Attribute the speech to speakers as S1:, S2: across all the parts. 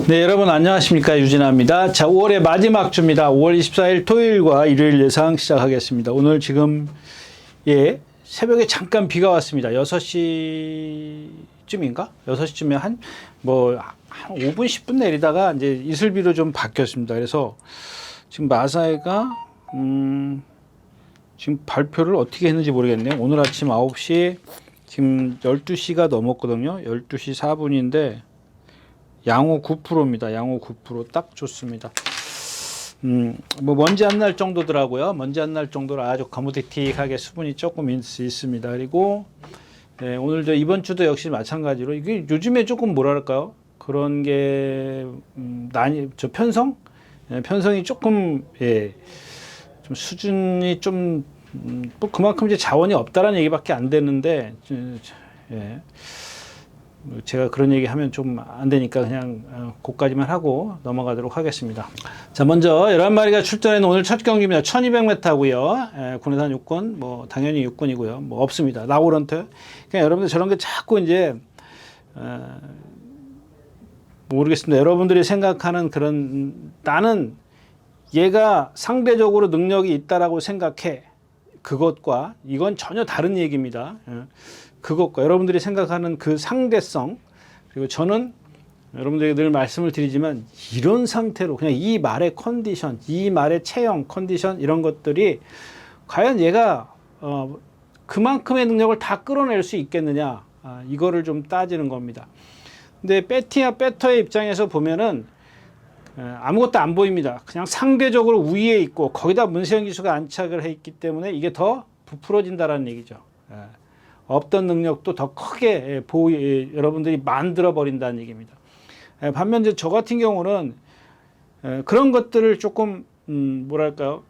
S1: 네, 여러분 안녕하십니까, 유진아입니다. 자, 5월의 마지막 주입니다. 5월 24일 토요일과 일요일 예상 시작하겠습니다. 오늘 지금 새벽에 잠깐 비가 왔습니다. 6시쯤인가? 6시쯤에 한 5분 10분 내리다가 이제 이슬비로 좀 바뀌었습니다. 그래서 지금 마사회가 지금 발표를 어떻게 했는지 모르겠네요. 오늘 아침 9시 지금 12시가 넘었거든요. 12시 4분인데 양호 9%입니다. 양호 9% 딱 좋습니다. 먼지 안 날 정도더라고요. 먼지 안 날 정도로 아주 거무튀튀하게 수분이 조금 있습니다. 그리고 오늘 이번 주도 역시 마찬가지로 이게 요즘에 조금 뭐랄까요? 그런 게 편성이 조금 좀 수준이 좀 그만큼 이제 자원이 없다라는 얘기밖에 안 되는데 제가 그런 얘기 하면 좀 안 되니까 그냥 그까지만 하고 넘어가도록 하겠습니다. 자, 먼저 11마리가 출전한 오늘 첫 경기입니다. 1200m고요. 군의산 육군, 당연히 육군이고요. 없습니다. 나우런트. 그냥 여러분들 저런 게 자꾸 이제, 모르겠습니다. 여러분들이 생각하는 그런, 나는 얘가 상대적으로 능력이 있다라고 생각해. 그것과 이건 전혀 다른 얘기입니다. 그것과 여러분들이 생각하는 그 상대성, 그리고 저는 여러분들에게 늘 말씀을 드리지만 이런 상태로 그냥 이 말의 컨디션, 이 말의 체형, 컨디션 이런 것들이 과연 얘가 그만큼의 능력을 다 끌어낼 수 있겠느냐, 이거를 좀 따지는 겁니다. 근데 배티와 배터의 입장에서 보면은 아무것도 안 보입니다. 그냥 상대적으로 우위에 있고 거기다 문세영 기수가 안착을 해 있기 때문에 이게 더 부풀어진다라는 얘기죠. 없던 능력도 더 크게 여러분들이 만들어 버린다는 얘기입니다. 반면 저 같은 경우는 그런 것들을 조금 뭐랄까요?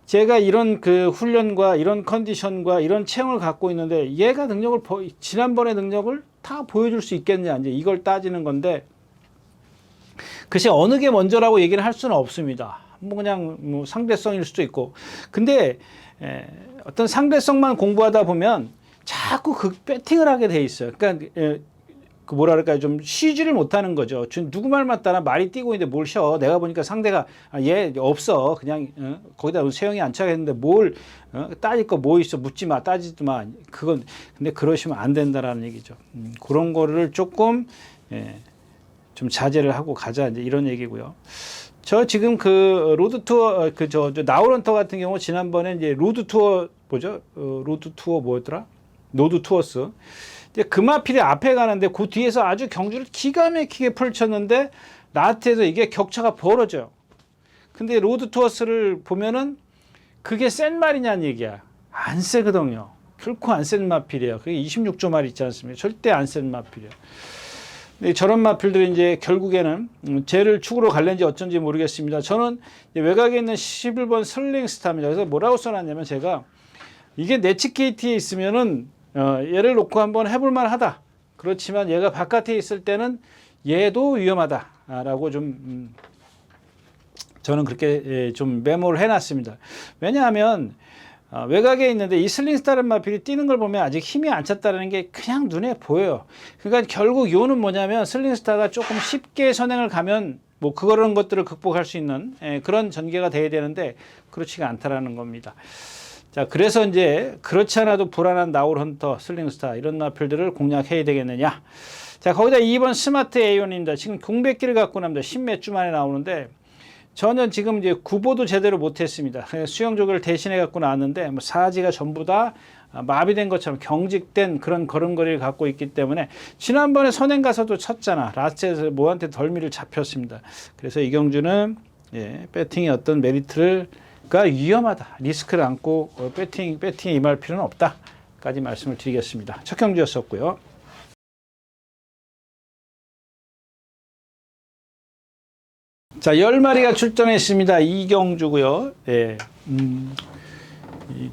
S1: 제가 이런 그 훈련과 이런 컨디션과 이런 체형을 갖고 있는데 얘가 능력을 지난번의 능력을 다 보여줄 수 있겠냐, 이제 이걸 따지는 건데, 글쎄 어느 게 먼저라고 얘기를 할 수는 없습니다. 그냥 상대성일 수도 있고, 근데 어떤 상대성만 공부하다 보면 자꾸 배팅을 하게 돼 있어요. 그러니까 그 뭐랄까요, 좀 쉬지를 못하는 거죠. 누구 말 맞다나 말이 뛰고 있는데 뭘 쉬어? 내가 보니까 상대가 얘 없어. 그냥 거기다 세영이 안착했는데 뭘 따질 거 뭐 있어? 묻지 마, 따지지 마. 그건 근데 그러시면 안 된다라는 얘기죠. 그런 거를 조금 좀 자제를 하고 가자, 이제 이런 얘기고요. 저 지금 그 로드 투어 저 나우런터 같은 경우 지난번에 이제 로드 투어 로드 투어 뭐였더라? 노드 투어스. 금화필이 앞에 가는데 그 뒤에서 아주 경주를 기가 막히게 펼쳤는데 나한테서 이게 격차가 벌어져요. 근데 로드 투어스를 보면은 그게 센 말이냐는 얘기야. 안 세거든요. 결코 안 센 마필이에요. 그게 26조 말 있지 않습니까? 절대 안 센 마필이에요. 근데 저런 마필들이 이제 결국에는 쟤를 축으로 갈는지 어쩐지 모르겠습니다. 저는 외곽에 있는 11번 슬링스타입니다. 그래서 뭐라고 써놨냐면 제가 이게 네치케이트에 있으면은 얘를 놓고 한번 해볼만 하다. 그렇지만 얘가 바깥에 있을 때는 얘도 위험하다라고 좀 저는 그렇게 좀 메모를 해놨습니다. 왜냐하면 외곽에 있는데 이 슬링스타라는 마필이 뛰는 걸 보면 아직 힘이 안 찼다는 게 그냥 눈에 보여요. 그러니까 결국 요는 뭐냐면 슬링스타가 조금 쉽게 선행을 가면 그런 것들을 극복할 수 있는 그런 전개가 돼야 되는데 그렇지가 않다라는 겁니다. 자, 그래서 이제 그렇지 않아도 불안한 나우런터, 슬링스타 이런 마필들을 공략해야 되겠느냐. 자, 거기다 2번 스마트 A1입니다. 지금 공백기를 갖고 납니다. 10몇 주 만에 나오는데 저는 지금 이제 구보도 제대로 못했습니다. 수영 조교를 대신해 갖고 나왔는데 사지가 전부 다 마비된 것처럼 경직된 그런 걸음걸이를 갖고 있기 때문에 지난번에 선행 가서도 쳤잖아. 라스트에서 모한테 덜미를 잡혔습니다. 그래서 이경주는 배팅의 어떤 메리트를 위험하다. 리스크를 안고 배팅에 임할 필요는 없다까지 말씀을 드리겠습니다. 첫 경주였었고요. 자, 10마리가 출전했습니다. 이경주고요.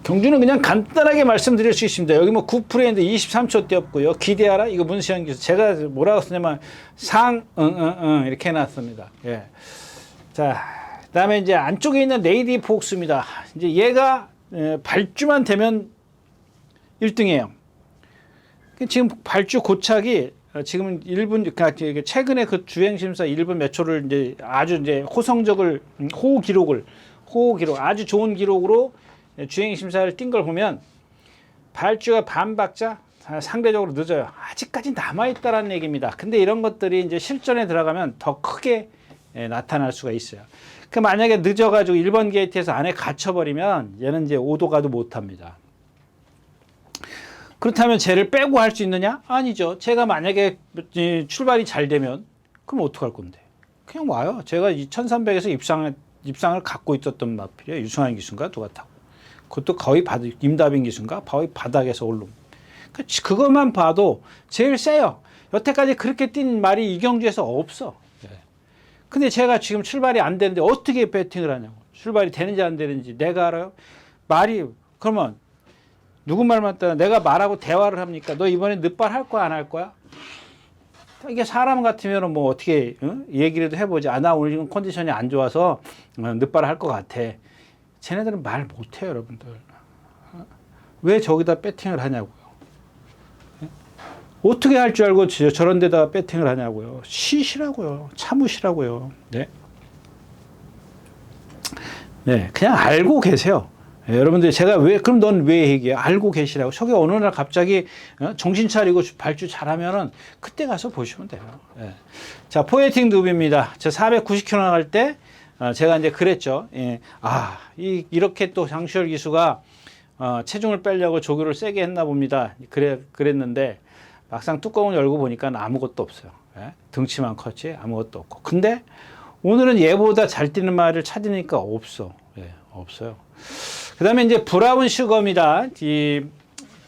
S1: 경주는 그냥 간단하게 말씀드릴 수 있습니다. 여기 9%인데 23초 뛰었고요. 기대하라. 이거 문시영 기수. 제가 뭐라고 쓰냐면 이렇게 해놨습니다. 자, 그다음에 이제 안쪽에 있는 레이디 폭스입니다. 이제 얘가 발주만 되면 1등이에요. 지금 발주 고착이 지금 1분, 그러니까 최근에 그 주행 심사 1분 몇 초를 이제 아주 이제 호성적을 호호 기록 아주 좋은 기록으로 주행 심사를 띈 걸 보면 발주가 반 박자 상대적으로 늦어요. 아직까지 남아있다라는 얘기입니다. 근데 이런 것들이 이제 실전에 들어가면 더 크게 나타날 수가 있어요. 그 만약에 늦어가지고 1번 게이트에서 안에 갇혀버리면 얘는 이제 오도 가도 못합니다. 그렇다면 쟤를 빼고 할 수 있느냐? 아니죠. 제가 만약에 출발이 잘 되면 그럼 어떡할 건데? 그냥 와요. 제가 1300에서 입상을 갖고 있었던 마필이에요. 유승환 기수인가 누가 타고. 그것도 거의 임다빈 기수인가 거의 바닥에서 올라. 그것만 봐도 제일 세요. 여태까지 그렇게 뛴 말이 이경주에서 없어. 근데 제가 지금 출발이 안 되는데 어떻게 배팅을 하냐고. 출발이 되는지 안 되는지 내가 알아요? 말이 그러면 누구 말 맞다 내가 말하고 대화를 합니까? 너 이번에 늦발 할 거야 안 할 거야? 이게 사람 같으면 뭐 어떻게 얘기라도 해보지. 아, 나 오늘 지금 컨디션이 안 좋아서 늦발 할 것 같아. 쟤네들은 말 못해요, 여러분들. 왜 저기다 배팅을 하냐고요. 어떻게 할 줄 알고 저런 데다가 배팅을 하냐고요. 쉬시라고요. 참으시라고요. 네. 네, 그냥 알고 계세요. 네, 여러분들 제가 그럼 넌 왜 얘기해? 알고 계시라고. 저게 어느 날 갑자기 정신 차리고 발주 잘하면은 그때 가서 보시면 돼요. 네. 자, 포에팅 누비입니다. 저 490km 나갈 때 제가 이제 그랬죠. 예. 이렇게 또 장시열 기수가 체중을 빼려고 조교를 세게 했나 봅니다. 그랬는데 막상 뚜껑을 열고 보니까 아무것도 없어요. 예? 등치만 컸지 아무것도 없고. 근데 오늘은 얘보다 잘 뛰는 말을 찾으니까 없어. 예, 없어요. 그 다음에 이제 브라운 슈거입니다.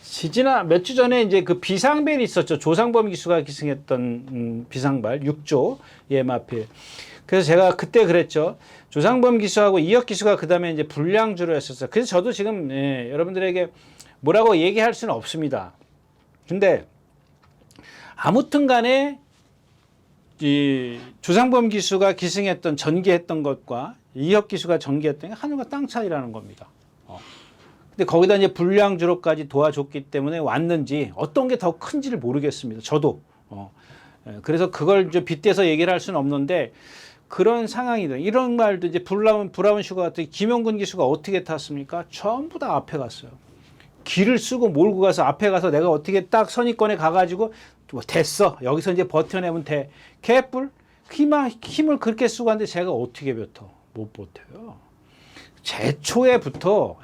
S1: 지난 몇 주 전에 이제 그 비상벨이 있었죠. 조상범 기수가 기승했던 비상발 6조 예마필. 그래서 제가 그때 그랬죠. 조상범 기수하고 이혁 기수가 그 다음에 이제 불량주로 했었어요. 그래서 저도 지금 여러분들에게 뭐라고 얘기할 수는 없습니다. 근데 아무튼 간에 이 조상범 기수가 기승했던 전개했던 것과 이혁 기수가 전개했던 게 하늘과 땅 차이라는 겁니다. 근데 거기다 이제 불량주로까지 도와줬기 때문에 왔는지 어떤 게 더 큰지를 모르겠습니다. 저도. 그래서 그걸 이제 빗대서 얘기를 할 수는 없는데 그런 상황이다. 이런 말도 이제 브라운 슈거 같은 김용근 기수가 어떻게 탔습니까? 전부 다 앞에 갔어요. 길을 쓰고 몰고 가서 앞에 가서 내가 어떻게 딱 선입권에 가가지고 뭐 됐어. 여기서 이제 버텨내면 돼. 개뿔 힘을 그렇게 쓰고 하는데 제가 어떻게 버텨? 못 버텨요.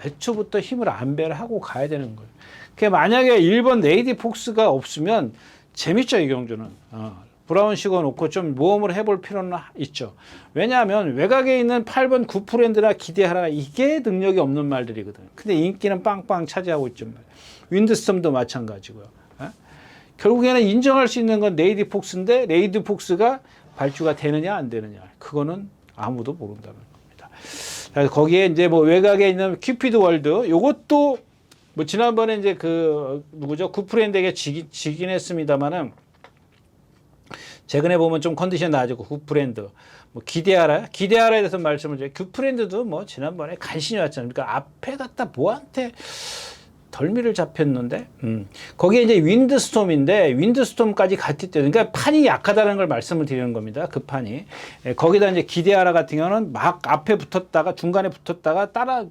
S1: 애초부터 힘을 안배를 하고 가야 되는 거예요. 그러니까 만약에 1번 레이디 폭스가 없으면 재밌죠, 이경주는. 브라운 슈거 놓고 좀 모험을 해볼 필요는 있죠. 왜냐하면 외곽에 있는 8번 구프랜드나 기대하라 이게 능력이 없는 말들이거든. 근데 인기는 빵빵 차지하고 있죠. 윈드스톰도 마찬가지고요. 결국에는 인정할 수 있는 건 레이디 폭스인데 레이디 폭스가 발주가 되느냐 안 되느냐 그거는 아무도 모른다는 겁니다. 거기에 이제 뭐 외곽에 있는 큐피드 월드 요것도 뭐 지난번에 이제 그 누구죠 구프랜드에게 지긴 했습니다만은 최근에 보면 좀 컨디션 나아지고 구프랜드 뭐 기대하라에 대해서 말씀을 드려요. 구프랜드도 뭐 지난번에 간신히 왔잖아요. 그러니까 앞에 갔다 뭐한테 덜미를 잡혔는데 거기에 이제 윈드스톰인데 윈드스톰까지 갔기 때문에 그러니까 판이 약하다는 걸 말씀을 드리는 겁니다. 그 판이 거기다 이제 기대하라 같은 경우는 막 앞에 붙었다가 중간에 붙었다가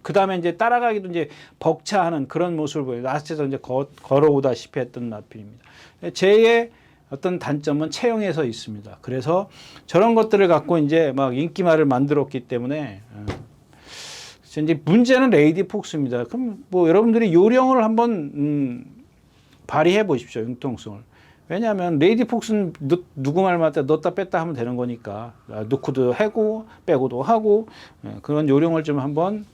S1: 그 다음에 이제 따라가기도 이제 벅차하는 그런 모습을 보여요. 라스트에서 이제 걸어오다시피 했던 마필입니다. 제의 어떤 단점은 체형에서 있습니다. 그래서 저런 것들을 갖고 이제 막 인기말을 만들었기 때문에 이제 문제는 레이디 폭스입니다. 그럼 뭐 여러분들이 요령을 한번 발휘해 보십시오. 융통성을. 왜냐하면 레이디 폭스는 누구 말 맞다 넣었다 뺐다 하면 되는 거니까 넣고도 하고 빼고도 하고 그런 요령을 좀 한번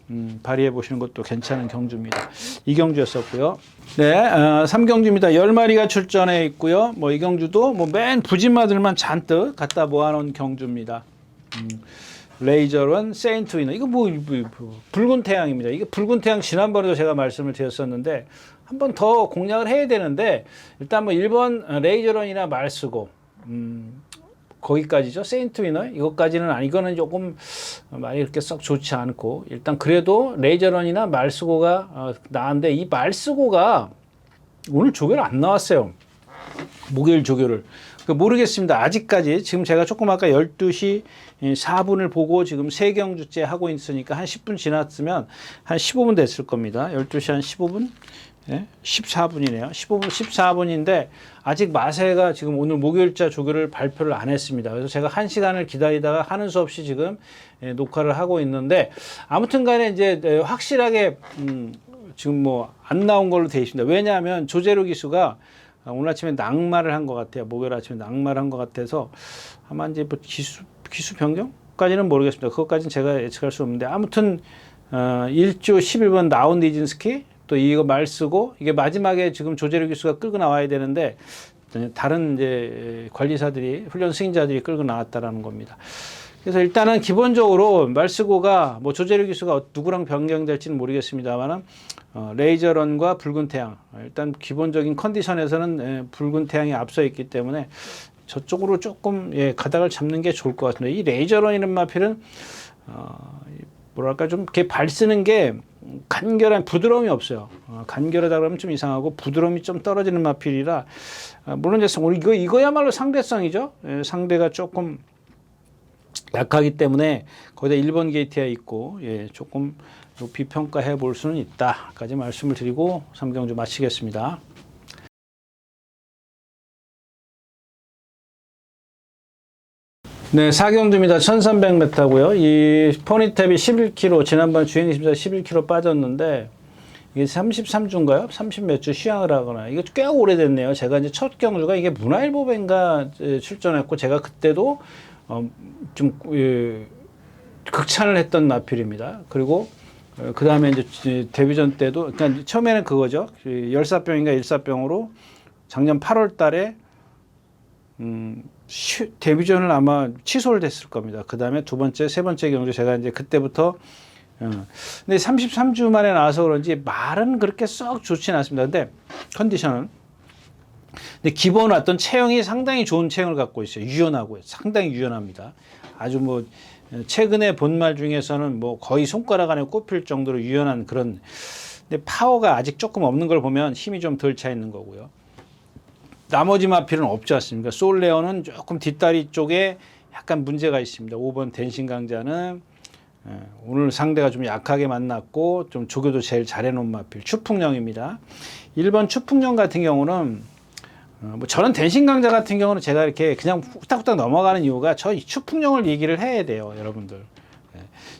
S1: 발휘해 보시는 것도 괜찮은 경주입니다. 이경주였었고요. 네, 3경주입니다. 10마리가 출전해 있고요. 뭐 이경주도 뭐 맨 부진마들만 잔뜩 갖다 모아놓은 경주입니다. 레이저런 세인트 위너 이거 뭐 붉은 태양입니다. 이게 붉은 태양 지난번에도 제가 말씀을 드렸었는데 한 번 더 공략을 해야 되는데 일단 뭐 1번 레이저런이나 말쓰고 거기까지죠. 세인트 위너 이것까지는 이거는 조금 많이 이렇게 썩 좋지 않고 일단 그래도 레이저런이나 말쓰고가 나은데 이 말쓰고가 오늘 조별 안 나왔어요. 목요일 조교를. 모르겠습니다. 아직까지 지금 제가 조금 아까 12시 4분을 보고 지금 3경주째 하고 있으니까 한 10분 지났으면 한 15분 됐을 겁니다. 12시 한 15분? 예? 14분이네요. 15분, 14분인데 아직 마세가 지금 오늘 목요일자 조교를 발표를 안 했습니다. 그래서 제가 1시간을 기다리다가 하는 수 없이 지금 녹화를 하고 있는데 아무튼 간에 이제 확실하게 지금 뭐 안 나온 걸로 되어 있습니다. 왜냐하면 조재료 기수가 오늘 아침에 낙마를 한 것 같아요. 목요일 아침에 낙마를 한 것 같아서 아마 이제 뭐 기수 변경까지는 모르겠습니다. 그것까지는 제가 예측할 수 없는데 아무튼 1조 11번 나온니진스키 또 이거 말 쓰고 이게 마지막에 지금 조재료 기수가 끌고 나와야 되는데 다른 이제 관리사들이 훈련 승인자들이 끌고 나왔다라는 겁니다. 그래서 일단은 기본적으로 말쓰고가 뭐 조재료 기수가 누구랑 변경될지는 모르겠습니다만은 레이저런과 붉은 태양 일단 기본적인 컨디션에서는 붉은 태양이 앞서 있기 때문에 저쪽으로 조금 가닥을 잡는 게 좋을 것 같습니다. 이 레이저런이라는 마필은 뭐랄까 좀 이렇게 발 쓰는 게 간결한 부드러움이 없어요. 간결하다 그러면 좀 이상하고 부드러움이 좀 떨어지는 마필이라 물론 이제 오늘 이거야말로 상대성이죠. 상대가 조금 약하기 때문에 거기다 1번 게이트에 있고 조금 높이 평가해 볼 수는 있다까지 말씀을 드리고 3경주 마치겠습니다. 네, 4경주입니다. 1300m고요. 이 포니탭이 11km, 지난번 주행심사 11km 빠졌는데 이게 33주인가요? 30 몇 주 휴양을 하거나 이게 꽤 오래됐네요. 제가 이제 첫 경주가 이게 문화일보인가 출전했고 제가 그때도 좀 극찬을 했던 마필입니다. 그리고 그 다음에 이제 데뷔전 때도 그러니까 처음에는 그거죠. 열사병인가 일사병으로 작년 8월 달에 데뷔전을 아마 취소를 됐을 겁니다. 그 다음에 두 번째, 세 번째 경주 제가 이제 그때부터 근데 33주 만에 나와서 그런지 말은 그렇게 썩 좋지는 않습니다. 근데 컨디션은 근데 기본 어떤 체형이 상당히 좋은 체형을 갖고 있어요. 유연하고요. 상당히 유연합니다. 아주 뭐 최근에 본 말 중에서는 뭐 거의 손가락 안에 꼽힐 정도로 유연한 그런 근데 파워가 아직 조금 없는 걸 보면 힘이 좀 덜 차 있는 거고요. 나머지 마필은 없지 않습니까? 솔레어는 조금 뒷다리 쪽에 약간 문제가 있습니다. 5번 댄싱 강자는 오늘 상대가 좀 약하게 만났고 좀 조교도 제일 잘해놓은 마필 추풍령입니다. 1번 추풍령 같은 경우는 뭐 저는 댄싱 강자 같은 경우는 제가 이렇게 그냥 후딱후딱 넘어가는 이유가 저 추풍령을 얘기를 해야 돼요, 여러분들.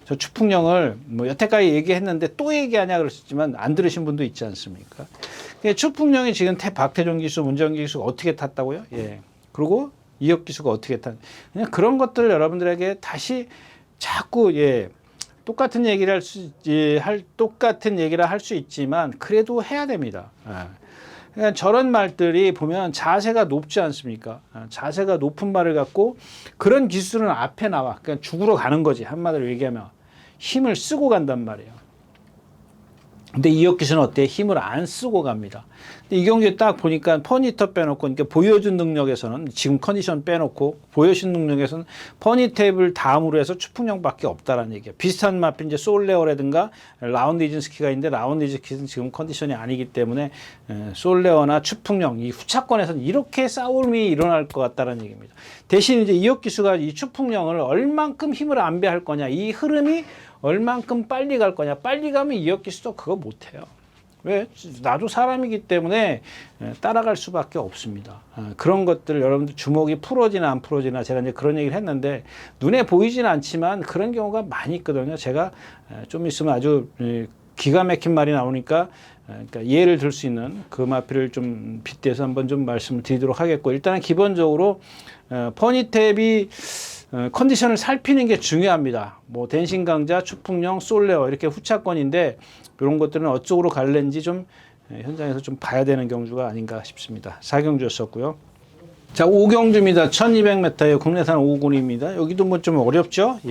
S1: 저 추풍령을 뭐 여태까지 얘기했는데 또 얘기하냐 그러셨지만 안 들으신 분도 있지 않습니까? 추풍령이 지금 박태종 기수, 문정기 기수가 어떻게 탔다고요? 그리고 이혁 기수가 어떻게 탔? 그냥 그런 것들을 여러분들에게 다시 자꾸 똑같은 얘기를 똑같은 얘기를 할 수 있지만 그래도 해야 됩니다. 그러니까 저런 말들이 보면 자세가 높지 않습니까? 자세가 높은 말을 갖고 그런 기술은 앞에 나와. 그냥 죽으러 가는 거지. 한마디로 얘기하면 힘을 쓰고 간단 말이에요. 근데 이혁 기수는 어때요? 힘을 안 쓰고 갑니다. 근데 이 경기에 딱 보니까 퍼니터 빼놓고, 그러니까 보여준 능력에서는 지금 컨디션 빼놓고 보여준 능력에서는 퍼니탭을 다음으로 해서 추풍령밖에 없다라는 얘기예요. 비슷한 마필 이제 솔레어라든가 라운디즌스키가 있는데 라운디즌스키는 지금 컨디션이 아니기 때문에 솔레어나 추풍령 이 후차권에서는 이렇게 싸움이 일어날 것 같다라는 얘기입니다. 대신 이제 이혁 기수가 이 추풍령을 얼만큼 힘을 안배할 거냐, 이 흐름이 얼만큼 빨리 갈 거냐. 빨리 가면 이혁 기수도 그거 못해요. 왜? 나도 사람이기 때문에 따라갈 수밖에 없습니다. 그런 것들 여러분들 주먹이 풀어지나 안 풀어지나 제가 이제 그런 얘기를 했는데 눈에 보이지는 않지만 그런 경우가 많이 있거든요. 제가 좀 있으면 아주 기가 막힌 말이 나오니까 그러니까 예를 들 수 있는 그 마필을 좀 빗대서 한번 좀 말씀을 드리도록 하겠고 일단은 기본적으로 퍼니탭이 컨디션을 살피는 게 중요합니다. 뭐 댄싱 강자, 추풍령, 솔레어 이렇게 후차권인데 이런 것들은 어쪽으로 갈는지 좀 현장에서 좀 봐야 되는 경주가 아닌가 싶습니다. 4경주였었고요. 자, 5경주입니다. 1200m예요. 국내산 5군입니다. 여기도 뭐 좀 어렵죠?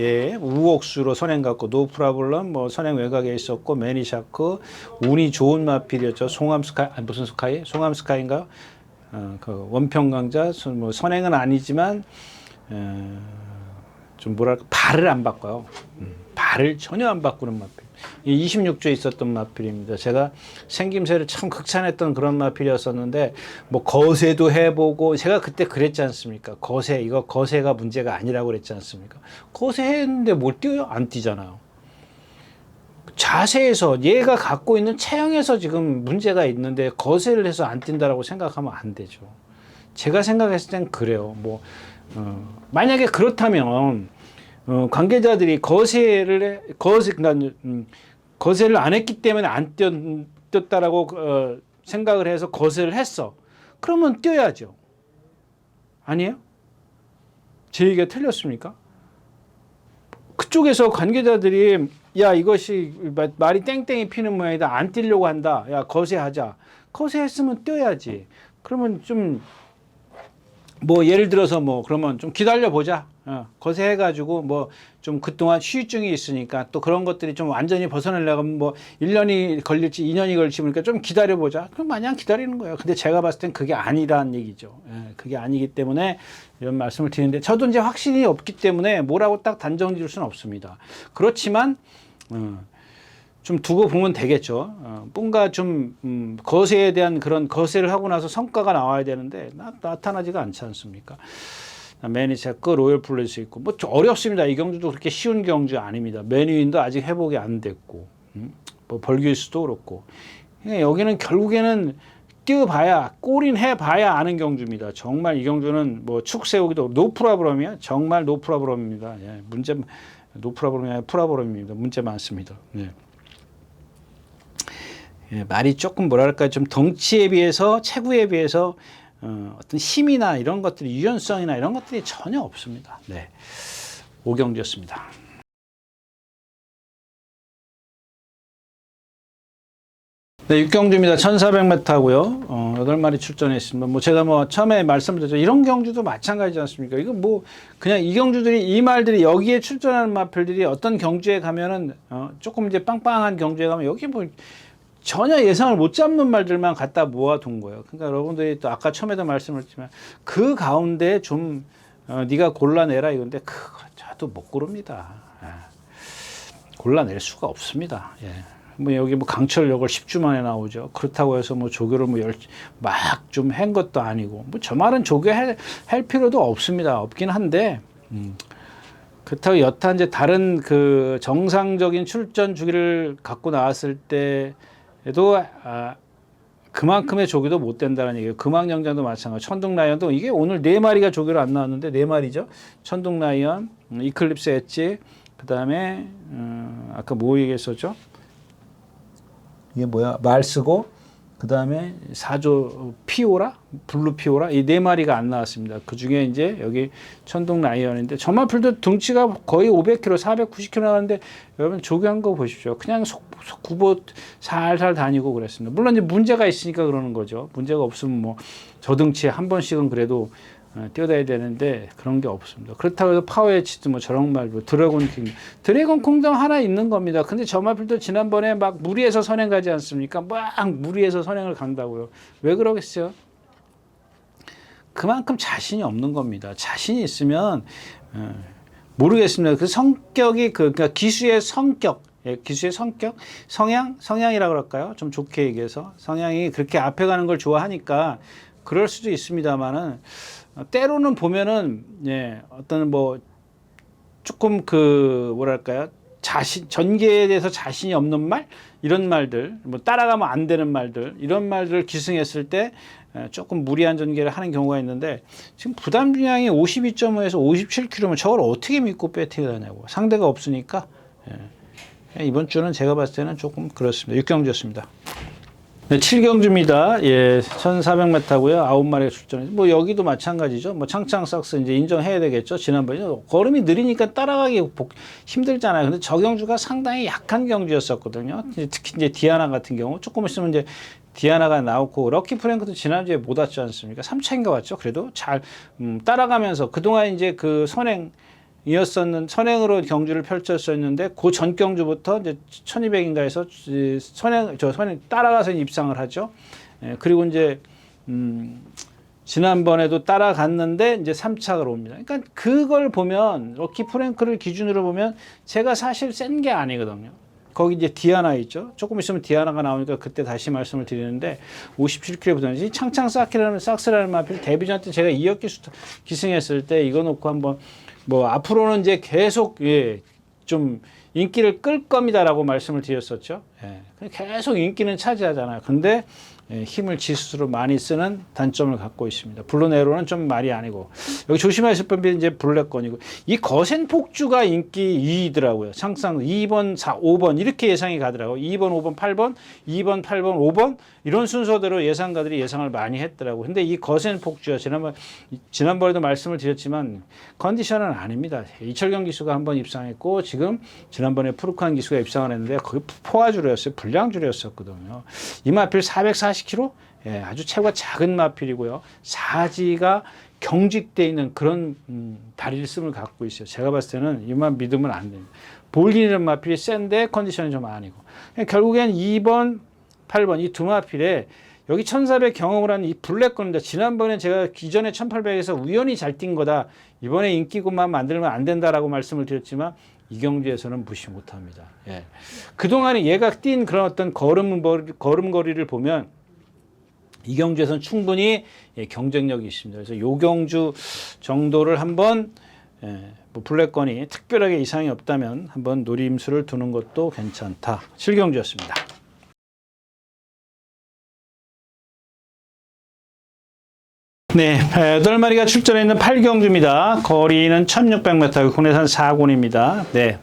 S1: 우옥수로 선행 갔고 노프라블럼 뭐 선행 외곽에 있었고 매니샤크 운이 좋은 마필이었죠. 송암스카이 무슨 스카이? 송암스카이인가요? 그 원평 강자 뭐 선행은 아니지만 좀 뭐랄까 발을 안 바꿔요. 발을 전혀 안 바꾸는 마필. 이 26조에 있었던 마필입니다. 제가 생김새를 참 극찬했던 그런 마필이었었는데 뭐 거세도 해보고 제가 그때 그랬지 않습니까? 거세 이거 거세가 문제가 아니라고 그랬지 않습니까? 거세했는데 뭘 뛰어요? 안 뛰잖아요. 자세에서 얘가 갖고 있는 체형에서 지금 문제가 있는데 거세를 해서 안 뛴다라고 생각하면 안 되죠. 제가 생각했을 땐 그래요. 뭐 만약에 그렇다면 관계자들이 거세를 안 했기 때문에 안 뛰었다라고 생각을 해서 거세를 했어. 그러면 뛰어야죠. 아니에요? 제 얘기가 틀렸습니까? 그쪽에서 관계자들이 야 이것이 말이 땡땡이 피는 모양이다. 안 뛰려고 한다. 야 거세하자. 거세했으면 뛰어야지. 그러면 좀 뭐 예를 들어서 뭐 그러면 좀 기다려 보자. 거세해가지고 뭐 좀 그동안 휴유증이 있으니까 또 그런 것들이 좀 완전히 벗어나려면 뭐 1년이 걸릴지 2년이 걸릴지 모르니까 좀 기다려 보자. 그럼 마냥 기다리는 거예요. 근데 제가 봤을 땐 그게 아니라는 얘기죠. 그게 아니기 때문에 이런 말씀을 드리는데 저도 이제 확신이 없기 때문에 뭐라고 딱 단정 지을 수는 없습니다. 그렇지만 좀 두고 보면 되겠죠. 뭔가 좀 거세에 대한 그런 거세를 하고 나서 성과가 나와야 되는데 나타나지가 않지 않습니까? 매니체크, 로열 플레이스 있고 뭐 어렵습니다. 이 경주도 그렇게 쉬운 경주 아닙니다. 매니윈도 아직 회복이 안 됐고 뭐 벌규스도 그렇고 그러니까 여기는 결국에는 뛰어봐야 골인 해봐야 아는 경주입니다. 정말 이 경주는 뭐 축 세우기도 노프라브럼이야. 정말 노프라브럼입니다. 예, 문제 노프라브럼이 아니라 프라브럼입니다. 문제 많습니다. 예. 예, 말이 조금 뭐랄까 좀 덩치에 비해서 체구에 비해서 어떤 힘이나 이런 것들이 유연성이나 이런 것들이 전혀 없습니다. 네, 오경주였습니다. 네, 육경주입니다. 1400m고요. 8마리 출전했습니다. 뭐 제가 뭐 처음에 말씀드렸죠. 이런 경주도 마찬가지지 않습니까? 이거 뭐 그냥 이 경주들이 이 말들이 여기에 출전하는 마필들이 어떤 경주에 가면은 조금 이제 빵빵한 경주에 가면 여기 뭐 전혀 예상을 못 잡는 말들만 갖다 모아둔 거예요. 그러니까 여러분들이 또 아까 처음에도 말씀드렸지만 그 가운데 좀 네가 골라내라 이건데 그거 저도 못 고릅니다. 예. 골라낼 수가 없습니다. 예. 뭐 여기 뭐 강철역을 10주 만에 나오죠. 그렇다고 해서 뭐 조교를 뭐 막 좀 한 것도 아니고 뭐 저 말은 조교할 필요도 없습니다. 없긴 한데 그렇다고 여타 이제 다른 그 정상적인 출전 주기를 갖고 나왔을 때에도 그만큼의 조교도 못 된다는 얘기예요. 금왕영장도 마찬가지. 천둥라이언도 이게 오늘 4마리가 조교를 안 나왔는데 4마리죠. 천둥라이언, 이클립스 엣지, 그 다음에 아까 뭐 얘기했었죠? 이게 뭐야? 말쓰고 그 다음에 4조 피오라, 블루 피오라 이 4마리가 안 나왔습니다. 그 중에 이제 여기 천둥 라이언인데 저마필도 등치가 거의 500kg, 490kg 나왔는데 여러분 조교한 거 보십시오. 그냥 구보 살살 다니고 그랬습니다. 물론 이제 문제가 있으니까 그러는 거죠. 문제가 없으면 뭐 저 등치에 한 번씩은 그래도 뛰어다야 되는데 그런 게 없습니다. 그렇다고 해서 파워에치도 뭐 저런 말고 드래곤 콩덤 하나 있는 겁니다. 근데 저마필도 지난번에 막 무리해서 선행 가지 않습니까? 막 무리해서 선행을 간다고요. 왜 그러겠어요? 그만큼 자신이 없는 겁니다. 자신이 있으면 모르겠습니다. 그 성격이 그러니까 기수의 성격, 기수의 성격, 성향이라고 그럴까요? 좀 좋게 얘기해서 성향이 그렇게 앞에 가는 걸 좋아하니까 그럴 수도 있습니다만은. 때로는 보면은 어떤 뭐 조금 그 뭐랄까요 전개에 대해서 자신이 없는 말 이런 말들 뭐 따라가면 안 되는 말들 이런 말들을 기승했을 때 조금 무리한 전개를 하는 경우가 있는데 지금 부담 중량이 52.5에서 57kg면 저걸 어떻게 믿고 배팅을 하냐고 상대가 없으니까 이번 주는 제가 봤을 때는 조금 그렇습니다. 6경주였습니다. 네, 7경주입니다. 예, 1400m고요. 9마리가 출전해서 뭐 여기도 마찬가지죠. 뭐 창창 삭스 이제 인정해야 되겠죠. 지난번에 걸음이 느리니까 따라가기 힘들잖아요. 근데 저 경주가 상당히 약한 경주였었거든요. 특히 이제 디아나 같은 경우 조금 있으면 이제 디아나가 나오고 럭키 프랭크도 지난주에 못 왔지 않습니까? 3차인가 왔죠. 그래도 잘 따라가면서 그동안 이제 그 선행으로 경주를 펼쳤었는데 그 전 경주부터 이제 1200인가 해서 선행 따라가서 입상을 하죠. 그리고 이제 지난번에도 따라갔는데 이제 3착을 옵니다. 그러니까 그걸 보면 럭키 프랭크를 기준으로 보면 제가 사실 센 게 아니거든요. 거기 이제 디아나 있죠. 조금 있으면 디아나가 나오니까 그때 다시 말씀을 드리는데 57kg 부담이 창창 삭스라는 마필 데뷔전 때 제가 2억 기승했을 때 이거 놓고 한번 뭐 앞으로는 이제 계속 예, 좀 인기를 끌 겁니다라고 말씀을 드렸었죠. 예, 계속 인기는 차지하잖아요. 근데 예, 힘을 지수로 많이 쓰는 단점을 갖고 있습니다. 블루네로는 좀 말이 아니고 여기 조심하실 법이 이제 블랙건이고 이 거센 폭주가 인기 2위더라고요. 항상 2번, 4, 5번 이렇게 예상이 가더라고요. 2번, 5번, 8번, 2번, 8번, 5번 이런 순서대로 예상가들이 예상을 많이 했더라고요. 근데 이 거센 폭주가 지난번에도 말씀을 드렸지만 컨디션은 아닙니다. 이철경 기수가 한번 입상했고 지금 지난번에 푸르칸 기수가 입상을 했는데 거기 포화주로였어요. 불량주로였었거든요. 이 마필 440kg? 예, 아주 체구가 작은 마필이고요. 사지가 경직되어 있는 그런 다리를 씀을 갖고 있어요. 제가 봤을 때는 이만 믿으면 안 됩니다. 볼긴이라는 마필이 센데 컨디션이 좀 아니고. 결국엔 2번, 8번 이 두 마필에 여기 1400 경험을 한 이 블랙건입니다. 지난번에 제가 기존에 1800에서 우연히 잘 뛴 거다. 이번에 인기구만 만들면 안 된다라고 말씀을 드렸지만 이 경주에서는 무시 못합니다. 예. 그동안에 얘가 뛴 그런 어떤 걸음걸이를 보면 이 경주에서는 충분히 예, 경쟁력이 있습니다. 그래서 요 경주 정도를 한번 예, 뭐 블랙건이 특별하게 이상이 없다면 한번 노림수를 두는 것도 괜찮다. 7경주였습니다. 네, 8마리가 출전해 있는 8경주입니다. 거리는 1600m, 국내산 4군입니다. 네.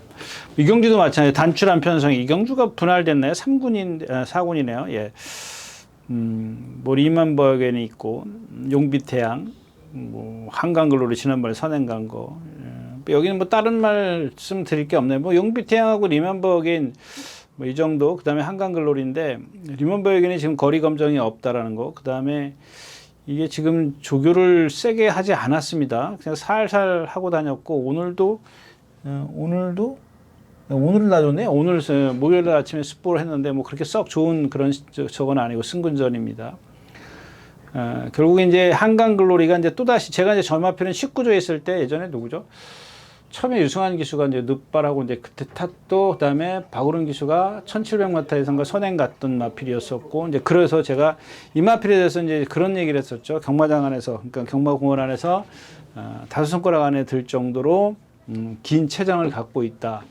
S1: 이 경주도 마찬가지예요. 단출한 편성이. 이 경주가 분할됐나요? 4군이네요. 예. 뭐, 리만버겐이 있고, 용비태양, 뭐, 한강글로리 지난번에 선행 간 거. 예. 여기는 뭐, 다른 말씀 드릴 게 없네요. 뭐, 용비태양하고 리만버겐, 뭐, 이 정도. 그 다음에 한강글로리인데, 리만버겐이 지금 거리 검정이 없다라는 거. 그 다음에, 이게 지금 조교를 세게 하지 않았습니다. 그냥 살살 하고 다녔고 오늘은 놔줬네. 오늘 목요일 아침에 습보를 했는데 뭐 그렇게 썩 좋은 그런 저건 아니고 승근전입니다. 결국에 이제 한강글로리가 이제 또다시 제가 이제 전마표는 19조에 있을 때 예전에 누구죠? 처음에 유승환 기수가 이제 늑발하고 이제 그때 탔고 그다음에 박우른 기수가 1700m에선가 선행 갔던 마필이었었고 이제 그래서 제가 이 마필에 대해서 이제 그런 얘기를 했었죠. 경마장 안에서 그러니까 경마공원 안에서 다섯 손가락 안에 들 정도로 긴 체장을 갖고 있다.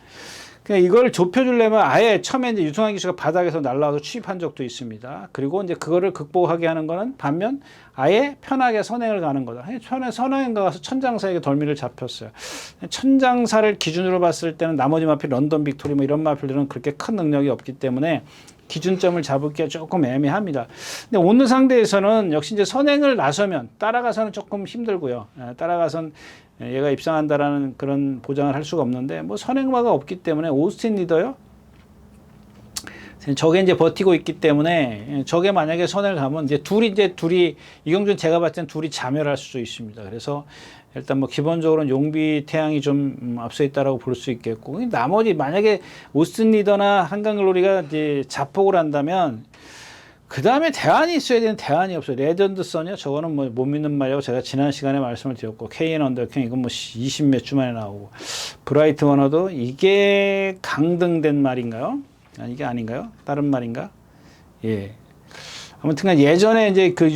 S1: 그냥 이걸 좁혀주려면 아예 처음에 이제 유승환 기수가 바닥에서 날라와서 취입한 적도 있습니다. 그리고 이제 그거를 극복하게 하는 거는 반면 아예 편하게 선행을 가는 거다. 편하게 선행 가서 천장사에게 덜미를 잡혔어요. 천장사를 기준으로 봤을 때는 나머지 마필 런던 빅토리 뭐 이런 마필들은 그렇게 큰 능력이 없기 때문에 기준점을 잡을 게 조금 애매합니다. 근데 오늘 상대에서는 역시 이제 선행을 나서면 따라가서는 조금 힘들고요. 따라가선 얘가 입상한다라는 그런 보장을 할 수가 없는데 뭐 선행마가 없기 때문에 오스틴 리더요. 저게 이제 버티고 있기 때문에 저게 만약에 선을 가면 이제 둘이 이 경주는 제가 봤을 땐 둘이 자멸할 수도 있습니다. 그래서 일단 뭐 기본적으로는 용비 태양이 좀 앞서 있다라고 볼 수 있겠고 나머지 만약에 오스틴 리더나 한강글로리가 이제 자폭을 한다면 그 다음에 대안이 있어야 되는 대안이 없어요. 레전드 선이요. 저거는 뭐 못 믿는 말이라고 제가 지난 시간에 말씀을 드렸고 KN 언더킹 이건 뭐 20 몇 주 만에 나오고 브라이트 워너도 이게 강등된 말인가요? 아니, 이게 아닌가요? 다른 말인가? 예. 아무튼 예전에 이제 그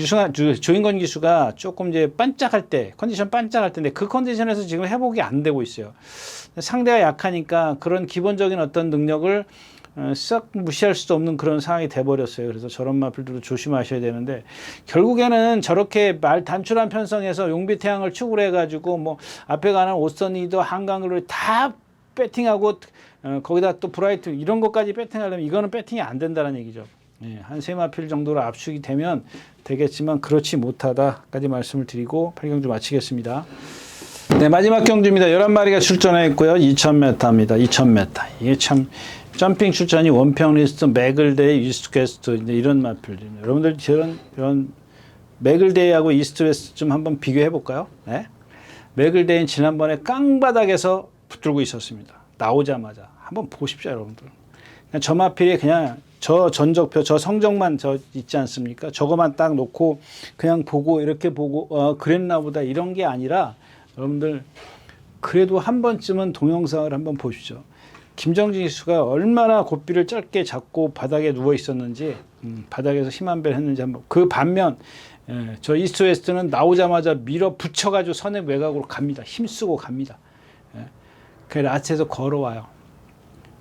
S1: 조인건 기수가 조금 이제 반짝할 때 컨디션 반짝할 때인데 그 컨디션에서 지금 회복이 안 되고 있어요. 상대가 약하니까 그런 기본적인 어떤 능력을 싹 무시할 수도 없는 그런 상황이 돼버렸어요. 그래서 저런 마필들도 조심하셔야 되는데 결국에는 저렇게 말 단출한 편성에서 용비태양을 축으로 해가지고 뭐 앞에 가는 오스턴이도 한강글로리 다 배팅하고 거기다 또 브라이트 이런 것까지 배팅하려면 이거는 배팅이 안 된다는 얘기죠. 예, 한 세 마필 정도로 압축이 되면 되겠지만 그렇지 못하다까지 말씀을 드리고 8경주 마치겠습니다. 네, 마지막 경주입니다. 11마리가 출전했고요. 2000m입니다. 2000m. 이게 참 점핑 출전이 원평 리스트, 맥을데이, 이스트 웨스트 이런 마필입니다. 여러분들 이런 맥을데이하고 이스트 웨스트 좀 한번 비교해 볼까요? 네? 맥을데이는 지난번에 깡바닥에서 붙들고 있었습니다. 나오자마자 한번 보십시오, 여러분들. 그냥 저 마필이 그냥 저 전적표, 저 성적만 저 있지 않습니까? 저거만 딱 놓고 그냥 보고 이렇게 보고 그랬나 보다 이런 게 아니라 여러분들 그래도 한 번쯤은 동영상을 한번 보십시오. 김정진 기수가 얼마나 고삐를 짧게 잡고 바닥에 누워 있었는지, 바닥에서 힘 한 배 했는지 한번. 그 반면 저 이스트 웨스트는 나오자마자 밀어 붙여가지고 선의 외곽으로 갑니다. 힘쓰고 갑니다. 그 라스트에서 걸어와요.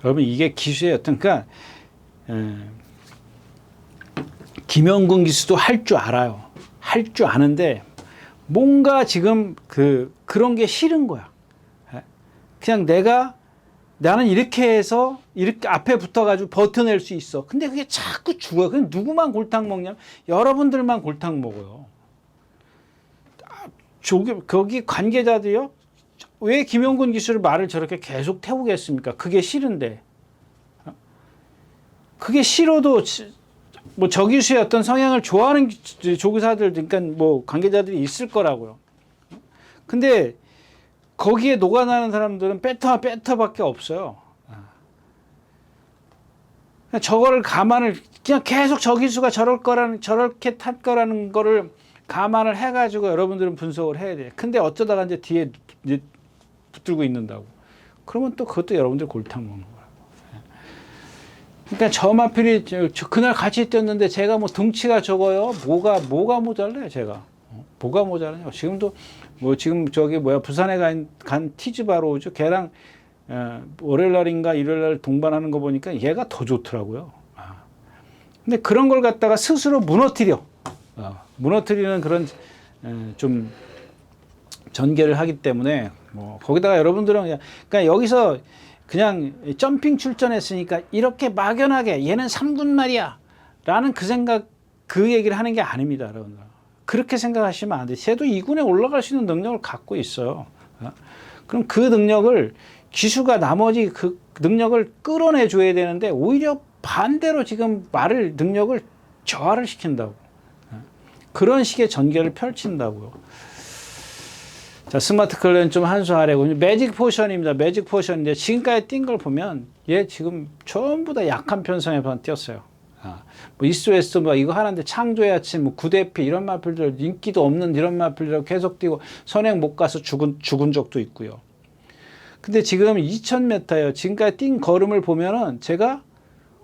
S1: 여러분 이게 기수의 어떤, 그러니까 김영근 기수도 할 줄 알아요. 할 줄 아는데 뭔가 지금 그런 게 싫은 거야. 그냥 나는 이렇게 해서 이렇게 앞에 붙어가지고 버텨낼 수 있어. 근데 그게 자꾸 죽어요. 그럼 누구만 골탕 먹냐면 여러분들만 골탕 먹어요. 거기 관계자들이요. 왜 김영근 기수를 말을 저렇게 계속 태우겠습니까? 그게 싫은데. 그게 싫어도 뭐 저 기수의 어떤 성향을 좋아하는 조교사들, 그러니까 뭐 관계자들이 있을 거라고요. 근데 거기에 녹아나는 사람들은 빼터밖에 없어요. 저거를 그냥 계속 저 기수가 저렇게 탈 거라는 거를 감안을 해가지고 여러분들은 분석을 해야 돼요. 근데 어쩌다가 이제 뒤에 이제 붙들고 있는다고. 그러면 또 그것도 여러분들 골탕 먹는 거예요. 그러니까 저 마필이 그날 같이 뛰었는데 제가 뭐 등치가 적어요. 뭐가 모자라요, 제가. 뭐가 모자라요. 지금도 뭐 지금 부산에 간 티즈바로우죠. 걔랑 월요일 날인가 일요일 날 동반하는 거 보니까 얘가 더 좋더라고요. 근데 그런 걸 갖다가 스스로 무너뜨리는 그런 좀 전개를 하기 때문에 뭐 거기다가 여러분들은 그러니까 여기서 그냥 점핑 출전했으니까 이렇게 막연하게 얘는 3군 말이야 라는 그 얘기를 하는 게 아닙니다, 여러분들. 그렇게 생각하시면 안 돼요. 쟤도 2군에 올라갈 수 있는 능력을 갖고 있어요. 그럼 그 능력을 기수가 나머지 그 능력을 끌어내 줘야 되는데 오히려 반대로 지금 능력을 저하를 시킨다고. 그런 식의 전개를 펼친다고요. 자, 스마트 클랜 좀 한수하려고. 매직 포션입니다. 매직 포션인데 지금까지 뛴 걸 보면 얘 지금 전부 다 약한 편성에만 뛰었어요. 뭐 이스트 웨스트 뭐 이거 하는데 창조의 아침, 뭐 구대피 이런 마필들, 인기도 없는 이런 마필들 계속 뛰고 선행 못 가서 죽은 적도 있고요. 근데 지금 2000m예요. 지금까지 뛴 걸음을 보면은 제가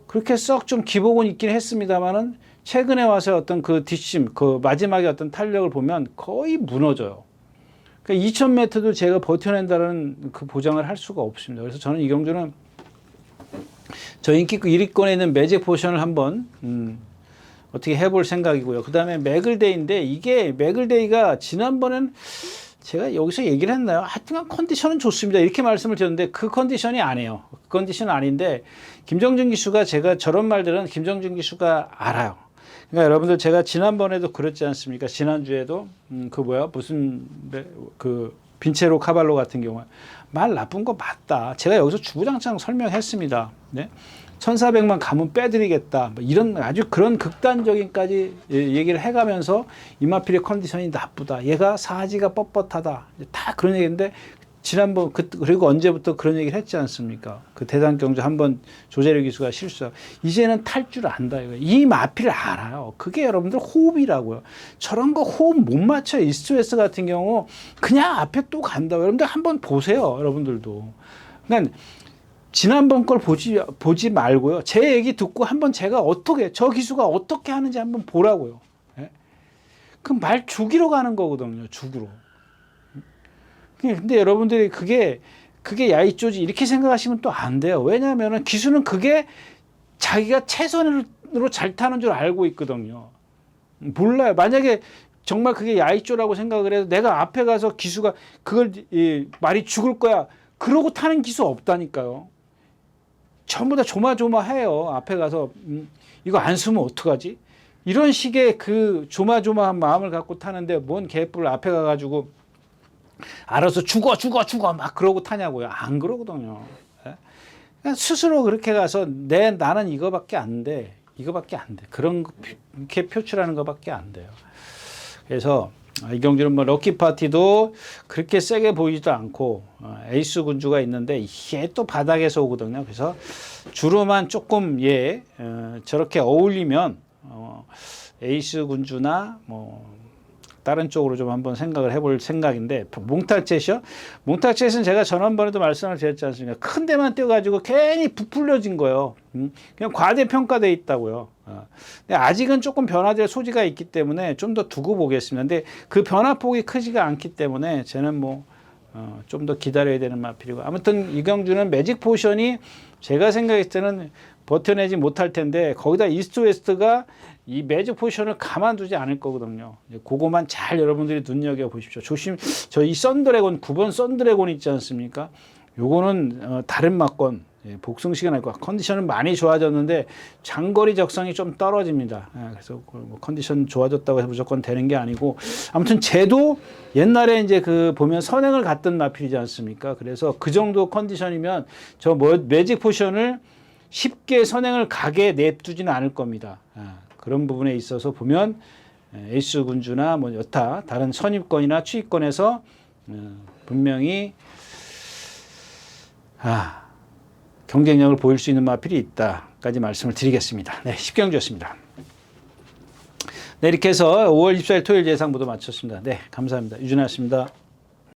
S1: 그렇게 썩 좀 기복은 있긴 했습니다만은 최근에 와서 어떤 그 뒷심, 그 마지막에 어떤 탄력을 보면 거의 무너져요. 그러니까 2000m도 제가 버텨낸다는 그 보장을 할 수가 없습니다. 그래서 저는 이경주는 저 인기 1위권에 있는 매직 포션을 한번 어떻게 해볼 생각이고요. 그 다음에 매글데이인데 이게 매글데이가 지난번엔 제가 여기서 얘기를 했나요? 하여튼간 컨디션은 좋습니다. 이렇게 말씀을 드렸는데 그 컨디션이 아니에요. 그 컨디션은 아닌데 김정준 기수가 제가 저런 말들은 김정준 기수가 알아요. 그러니까 여러분들 제가 지난번에도 그랬지 않습니까? 지난주에도 빈체로 카발로 같은 경우에 말 나쁜 거 맞다. 제가 여기서 주구장창 설명했습니다. 네? 1,400만 가면 빼드리겠다. 뭐 이런 아주 그런 극단적인까지 얘기를 해가면서 이마필의 컨디션이 나쁘다. 얘가 사지가 뻣뻣하다. 다 그런 얘기인데 지난번 그리고 언제부터 그런 얘기를 했지 않습니까? 그 대상경주 한번 조재료 기수가 실수하고 이제는 탈 줄 안다. 이 마필을 알아요. 그게 여러분들 호흡이라고요. 저런 거 호흡 못 맞춰요. 이스트 웨스트 같은 경우 그냥 앞에 또 간다. 여러분들 한번 보세요. 여러분들도. 그러니까 지난번 걸 보지 말고요. 제 얘기 듣고 한번 제가 저 기수가 어떻게 하는지 한번 보라고요. 예? 그 말 죽이러 가는 거거든요. 죽으러. 근데 여러분들이 그게 야이쪼지 이렇게 생각하시면 또 안 돼요. 왜냐하면 기수는 그게 자기가 최선으로 잘 타는 줄 알고 있거든요. 몰라요. 만약에 정말 그게 야이쪼라고 생각을 해서 내가 앞에 가서 기수가 그걸 말이 죽을 거야. 그러고 타는 기수 없다니까요. 전부 다 조마조마해요. 앞에 가서 이거 안 쓰면 어떡하지? 이런 식의 그 조마조마한 마음을 갖고 타는데 뭔 개뿔 앞에 가가지고 알아서 죽어 막 그러고 타냐고요. 안 그러거든요. 그러니까 스스로 그렇게 가서 나는 이거밖에 안 돼. 그렇게 표출하는 거밖에 안 돼요. 그래서 이경주는 뭐 럭키 파티도 그렇게 세게 보이지도 않고 에이스 군주가 있는데 얘 또 바닥에서 오거든요. 그래서 주로만 조금 저렇게 어울리면 에이스 군주나 뭐 다른 쪽으로 좀 한번 생각을 해볼 생각인데 몽타르챗이요? 몽타르챗은 제가 전번에도 말씀을 드렸지 않습니까? 큰 데만 띄워가지고 괜히 부풀려진 거예요. 그냥 과대평가돼 있다고요. 근데 아직은 조금 변화될 소지가 있기 때문에 좀 더 두고 보겠습니다. 근데 그 변화폭이 크지가 않기 때문에 저는 뭐 좀 더 기다려야 되는 마필이고, 아무튼 이경주는 매직 포션이 제가 생각했을 때는 버텨내지 못할 텐데 거기다 이스트 웨스트가 이 매직 포션을 가만두지 않을 거거든요. 그거만 잘 여러분들이 눈여겨 보십시오. 저 이 썬드래곤 9번 썬드래곤 있지 않습니까? 요거는 다른 막건 복승식은 할 거야. 컨디션은 많이 좋아졌는데 장거리 적성이 좀 떨어집니다. 그래서 뭐 컨디션 좋아졌다고 해서 무조건 되는 게 아니고, 아무튼 쟤도 옛날에 이제 그 보면 선행을 갔던 마필이지 않습니까? 그래서 그 정도 컨디션이면 저 매직 포션을 쉽게 선행을 가게 냅두지는 않을 겁니다. 그런 부분에 있어서 보면 에이스 군주나 뭐 여타 다른 선입권이나 추입권에서 분명히 경쟁력을 보일 수 있는 마필이 있다까지 말씀을 드리겠습니다. 네, 10경주였습니다. 네, 이렇게 해서 5월 24일 토요일 예상 모두 마쳤습니다. 네, 감사합니다. 유준하였습니다.